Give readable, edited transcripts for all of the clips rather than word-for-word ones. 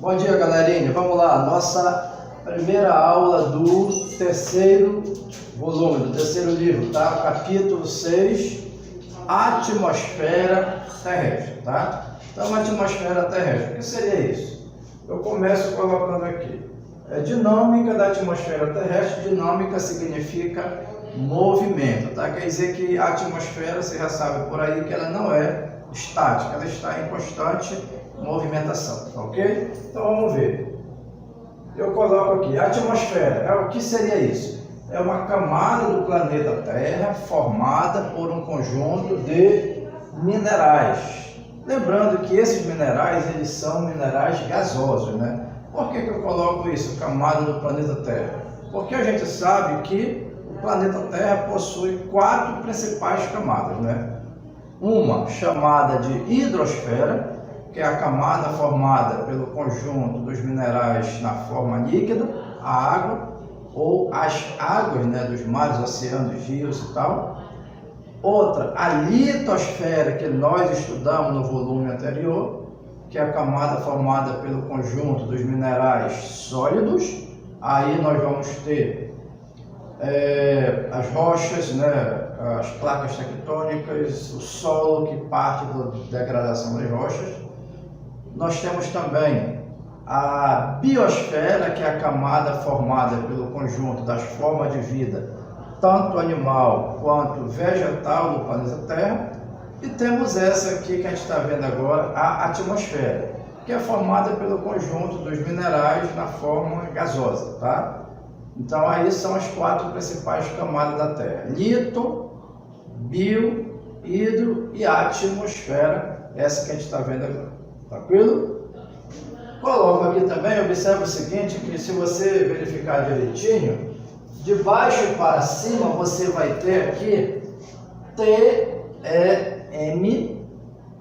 Bom dia, galerinha. Vamos lá, nossa primeira aula do terceiro volume, do terceiro livro, tá? Capítulo 6, Atmosfera Terrestre, tá? Então, atmosfera terrestre, o que seria isso? Eu começo colocando aqui. Dinâmica da atmosfera terrestre. Dinâmica significa movimento, tá? Quer dizer que a atmosfera, você já sabe por aí que ela não é estática, ela está em constante movimentação, tá ok? Então vamos ver. Eu coloco aqui, a atmosfera, o que seria isso? É uma camada do planeta Terra formada por um conjunto de minerais. Lembrando que esses minerais, eles são minerais gasosos, né? Por que eu coloco isso, camada do planeta Terra? Porque a gente sabe que o planeta Terra possui 4 principais camadas, né? Uma chamada de hidrosfera, que é a camada formada pelo conjunto dos minerais na forma líquida, a água, ou as águas, né, dos mares, oceanos, rios e tal. Outra, a litosfera, que nós estudamos no volume anterior, que é a camada formada pelo conjunto dos minerais sólidos. Aí nós vamos ter as rochas, né, as placas tectônicas, o solo que parte da degradação das rochas. Nós temos também a biosfera, que é a camada formada pelo conjunto das formas de vida, tanto animal quanto vegetal do planeta Terra. E temos essa aqui que a gente está vendo agora, a atmosfera, que é formada pelo conjunto dos minerais na forma gasosa, tá? Então aí são as 4 principais camadas da Terra: lito, bio, hidro e atmosfera, essa que a gente está vendo agora. Tranquilo? Coloco aqui também, observa o seguinte, que se você verificar direitinho, de baixo para cima você vai ter aqui TEM,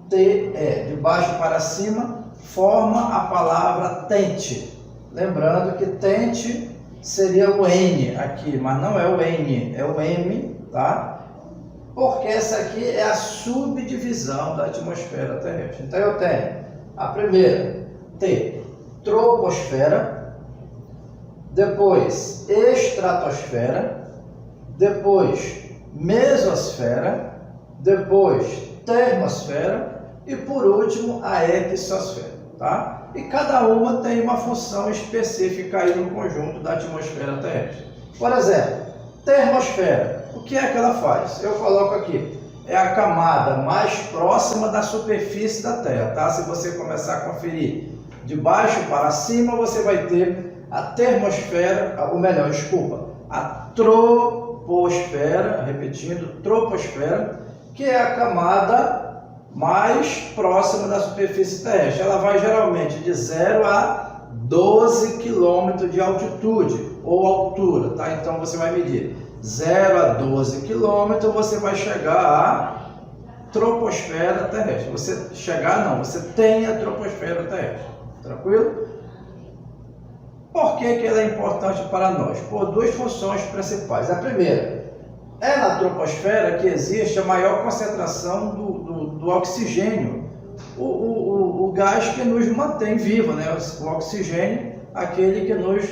de baixo para cima forma a palavra tente. Lembrando que tente seria o N aqui, mas não é o N, é o M, tá? Porque essa aqui é a subdivisão da atmosfera terrestre. Então eu tenho a primeira, T, troposfera, depois estratosfera, depois mesosfera, depois termosfera e por último a exosfera, tá? E cada uma tem uma função específica aí no conjunto da atmosfera terrestre. Por exemplo, termosfera, o que é que ela faz? Eu coloco aqui, é a camada mais próxima da superfície da Terra, tá? Se você começar a conferir de baixo para cima, você vai ter a termosfera, ou melhor, desculpa, a troposfera, repetindo, troposfera, que é a camada mais próxima da superfície terrestre. Ela vai geralmente de 0 a 12 km de altitude ou altura, tá? Então você vai medir 0 a 12 km, você vai chegar à troposfera terrestre. Você tem a troposfera terrestre. Tranquilo? Por que ela é importante para nós? Por 2 funções principais. A primeira, é na troposfera que existe a maior concentração do oxigênio, o gás que nos mantém vivo, né? O oxigênio, aquele que nos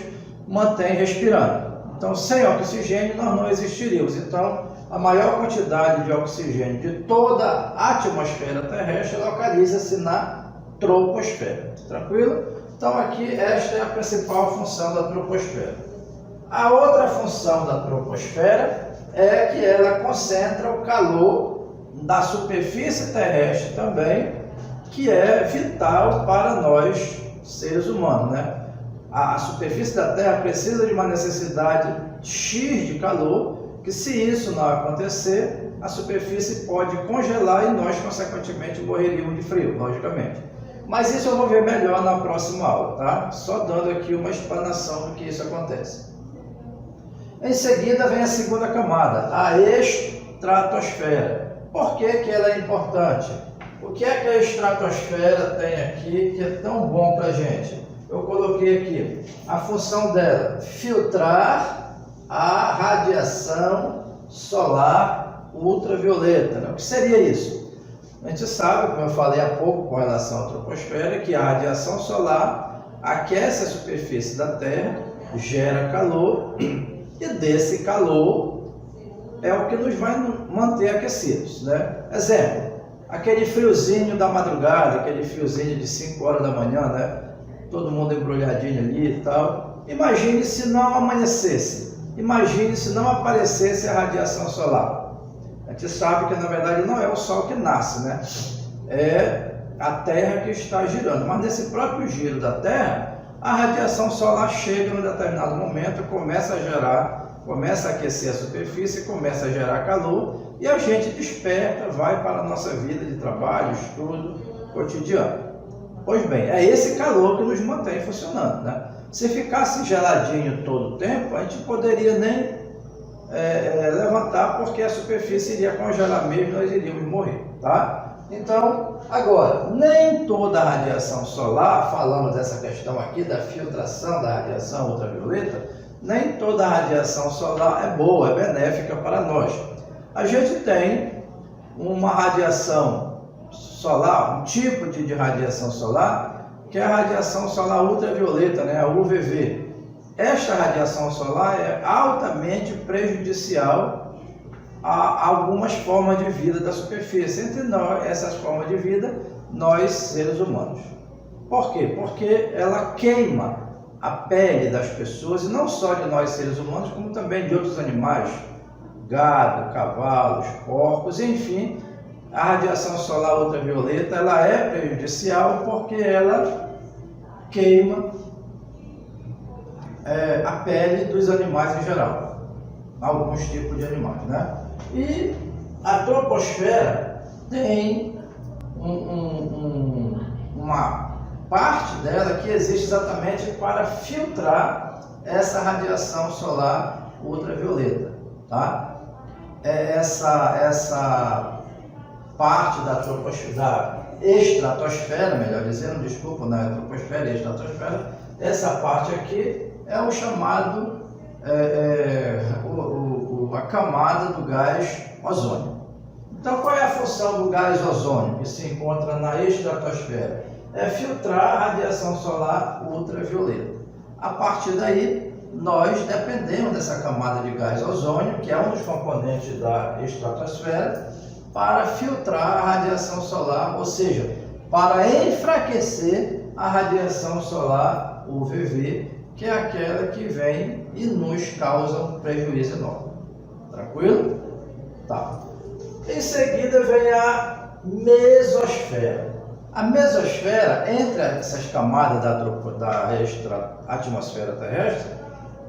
mantém respirando. Então, sem oxigênio, nós não existiríamos. Então, a maior quantidade de oxigênio de toda a atmosfera terrestre localiza-se na troposfera. Tranquilo? Então, aqui, esta é a principal função da troposfera. A outra função da troposfera é que ela concentra o calor da superfície terrestre também, que é vital para nós, seres humanos, né? A superfície da Terra precisa de uma necessidade X de calor, que se isso não acontecer, a superfície pode congelar e nós, consequentemente, morreríamos de frio, logicamente. Mas isso eu vou ver melhor na próxima aula, tá? Só dando aqui uma explanação do que isso acontece. Em seguida vem a segunda camada, a estratosfera. Por que ela é importante? O que é que a estratosfera tem aqui que é tão bom para a gente? Eu coloquei aqui a função dela: filtrar a radiação solar ultravioleta, né? O que seria isso? A gente sabe, como eu falei há pouco com relação à troposfera, que a radiação solar aquece a superfície da Terra, gera calor, e desse calor é o que nos vai manter aquecidos, né? Exemplo, aquele friozinho da madrugada, aquele friozinho de 5 horas da manhã, né? Todo mundo embrulhadinho ali e tal. Imagine se não amanhecesse, imagine se não aparecesse a radiação solar. A gente sabe que na verdade não é o Sol que nasce, né? É a Terra que está girando, mas nesse próprio giro da Terra, a radiação solar chega em um determinado momento, começa a gerar, começa a aquecer a superfície, começa a gerar calor, e a gente desperta, vai para a nossa vida de trabalho, estudo, cotidiano. Pois bem, é esse calor que nos mantém funcionando, né? Se ficasse geladinho todo o tempo, a gente poderia nem levantar, porque a superfície iria congelar mesmo, nós iríamos morrer, tá? Então, agora, nem toda a radiação solar, falando dessa questão aqui da filtração da radiação ultravioleta, nem toda a radiação solar é boa, é benéfica para nós. A gente tem uma radiação solar, um tipo de radiação solar, que é a radiação solar ultravioleta, né, a UVV. Esta radiação solar é altamente prejudicial a algumas formas de vida da superfície, entre nós, essas formas de vida, nós seres humanos. Por quê? Porque ela queima a pele das pessoas, e não só de nós seres humanos, como também de outros animais, gado, cavalos, porcos, enfim. A radiação solar ultravioleta, ela é prejudicial porque ela queima a pele dos animais em geral, alguns tipos de animais, né? E a troposfera tem uma parte dela que existe exatamente para filtrar essa radiação solar ultravioleta, tá? Essa parte da estratosfera, melhor dizendo, desculpa, não é troposfera, é estratosfera, essa parte aqui é o chamado a camada do gás ozônio. Então, qual é a função do gás ozônio que se encontra na estratosfera? É filtrar a radiação solar ultravioleta. A partir daí, nós dependemos dessa camada de gás ozônio, que é um dos componentes da estratosfera, para filtrar a radiação solar, ou seja, para enfraquecer a radiação solar UVV, que é aquela que vem e nos causa um prejuízo enorme. Tranquilo? Tá. Em seguida vem a mesosfera. A mesosfera, entre essas camadas da atmosfera terrestre,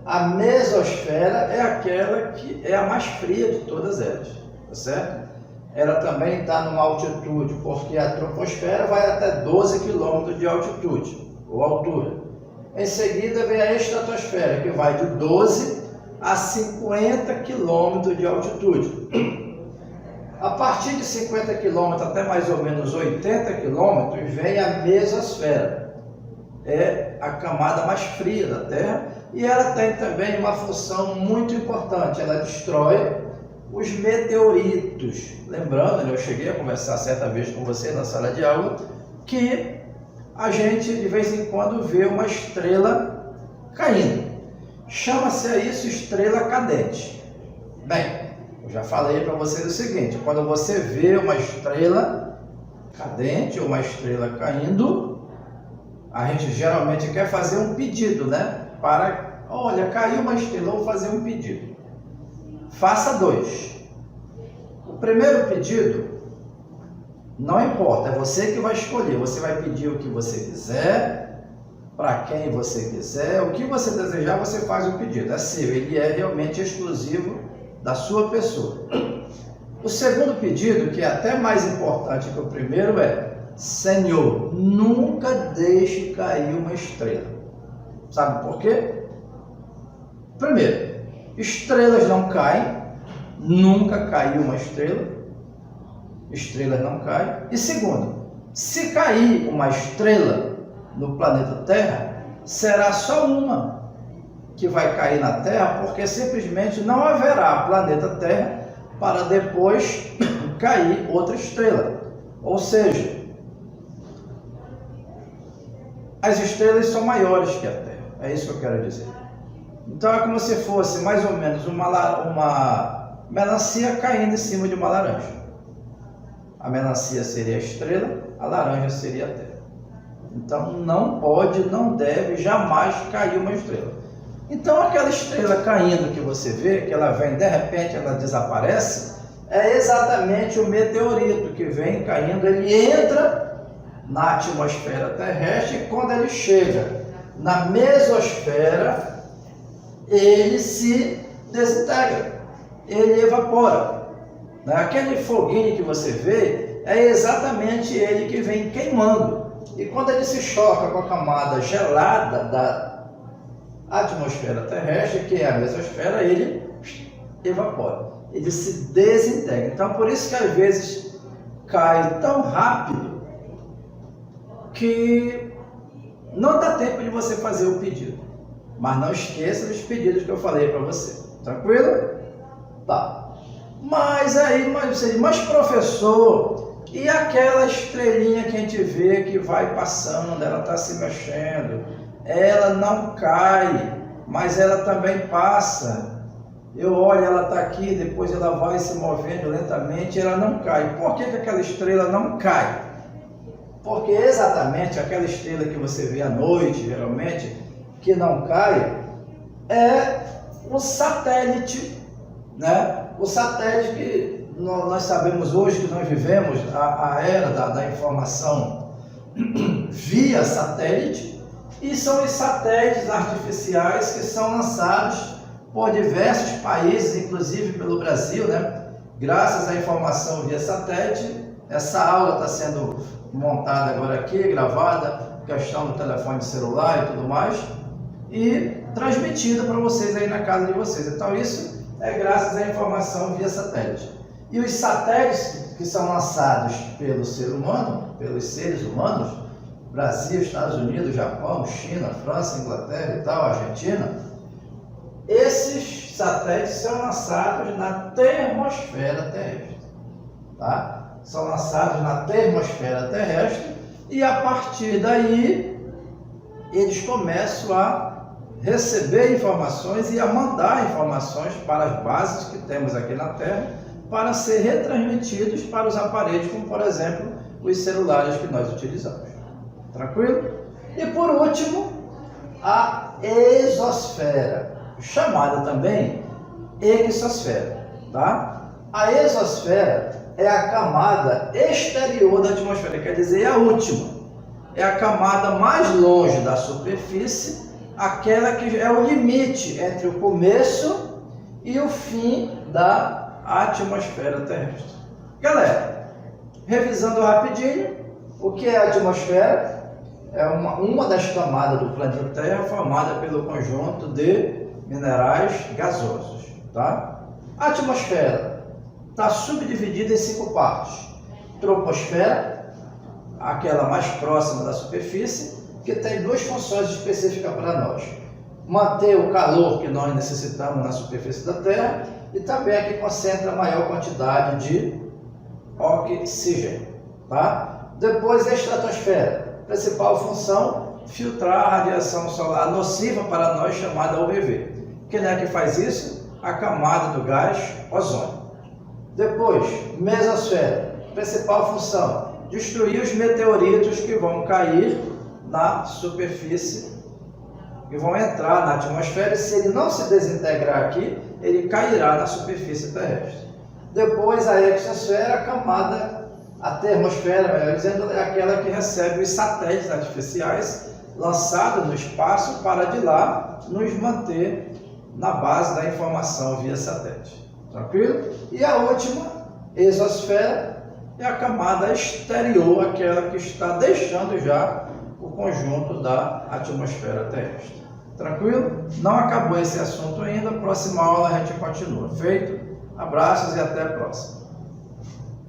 a mesosfera é aquela que é a mais fria de todas elas, tá certo? Ela também está numa altitude, porque a troposfera vai até 12 km de altitude, ou altura. Em seguida vem a estratosfera, que vai de 12 a 50 km de altitude. A partir de 50 km até mais ou menos 80 km vem a mesosfera. É a camada mais fria da Terra, e ela tem também uma função muito importante. Ela destrói os meteoritos. Lembrando, eu cheguei a conversar certa vez com você na sala de aula, que a gente de vez em quando vê uma estrela caindo. Chama-se a isso estrela cadente. Bem, eu já falei para vocês o seguinte: quando você vê uma estrela cadente ou uma estrela caindo, a gente geralmente quer fazer um pedido, né? Olha, caiu uma estrela, vou fazer um pedido. Faça 2. O primeiro pedido, não importa, é você que vai escolher. Você vai pedir o que você quiser, para quem você quiser, o que você desejar, você faz o pedido. É seu, ele é realmente exclusivo da sua pessoa. O segundo pedido, que é até mais importante que o primeiro, é: Senhor, nunca deixe cair uma estrela. Sabe por quê? Primeiro, estrelas não caem, nunca caiu uma estrela. Estrelas não caem. E segundo, se cair uma estrela no planeta Terra, será só uma que vai cair na Terra, porque simplesmente não haverá planeta Terra para depois cair outra estrela. Ou seja, as estrelas são maiores que a Terra. É isso que eu quero dizer. Então é como se fosse mais ou menos uma melancia caindo em cima de uma laranja. A melancia seria a estrela, a laranja seria a Terra. Então não pode, não deve jamais cair uma estrela. Então aquela estrela caindo que você vê, que ela vem de repente, ela desaparece, é exatamente o meteorito que vem caindo, ele entra na atmosfera terrestre e quando ele chega na mesosfera, ele se desintegra, ele evapora. Aquele foguinho que você vê é exatamente ele que vem queimando. E quando ele se choca com a camada gelada da atmosfera terrestre, que é a mesosfera, ele evapora, ele se desintegra. Então por isso que às vezes cai tão rápido que não dá tempo de você fazer o pedido. Mas não esqueça dos pedidos que eu falei para você. Tranquilo? Tá. Mas aí, mas professor, e aquela estrelinha que a gente vê que vai passando, ela está se mexendo, ela não cai, mas ela também passa. Eu olho, ela está aqui, depois ela vai se movendo lentamente, ela não cai. Por que aquela estrela não cai? Porque exatamente aquela estrela que você vê à noite, geralmente, que não cai, é o satélite, né? O satélite que nós sabemos hoje que nós vivemos a era da informação via satélite, e são os satélites artificiais que são lançados por diversos países, inclusive pelo Brasil, né? Graças à informação via satélite, essa aula está sendo montada agora aqui, gravada, questão do telefone celular e tudo mais, e transmitida para vocês aí na casa de vocês. Então isso é graças à informação via satélite. E os satélites que são lançados pelo ser humano, pelos seres humanos, Brasil, Estados Unidos, Japão, China, França, Inglaterra e tal, Argentina, esses satélites são lançados na termosfera terrestre, tá? São lançados na termosfera terrestre e a partir daí eles começam a receber informações e a mandar informações para as bases que temos aqui na Terra para ser retransmitidos para os aparelhos, como por exemplo os celulares que nós utilizamos. Tranquilo? E por último, a exosfera, chamada também exosfera, tá? A exosfera é a camada exterior da atmosfera, quer dizer, é a última. É a camada mais longe da superfície, aquela que é o limite entre o começo e o fim da atmosfera terrestre. Galera, revisando rapidinho, o que é a atmosfera? É uma das camadas do planeta Terra formada pelo conjunto de minerais gasosos, tá? A atmosfera está subdividida em 5 partes. Troposfera, aquela mais próxima da superfície, que tem 2 funções específicas para nós: manter o calor que nós necessitamos na superfície da Terra e também é que concentra a maior quantidade de oxigênio, tá? Depois a estratosfera, principal função, filtrar a radiação solar nociva para nós, chamada UVB. Quem é que faz isso? A camada do gás ozônio. Depois, mesosfera, principal função, destruir os meteoritos que vão cair na superfície, que vão entrar na atmosfera, e se ele não se desintegrar aqui, ele cairá na superfície terrestre. Depois a exosfera, a termosfera, melhor dizendo, é aquela que recebe os satélites artificiais lançados no espaço para de lá nos manter na base da informação via satélite. Tranquilo? E a última, exosfera, é a camada exterior, aquela que está deixando já o conjunto da atmosfera terrestre. Tranquilo? Não acabou esse assunto ainda, próxima aula a gente continua. Feito? Abraços e até a próxima.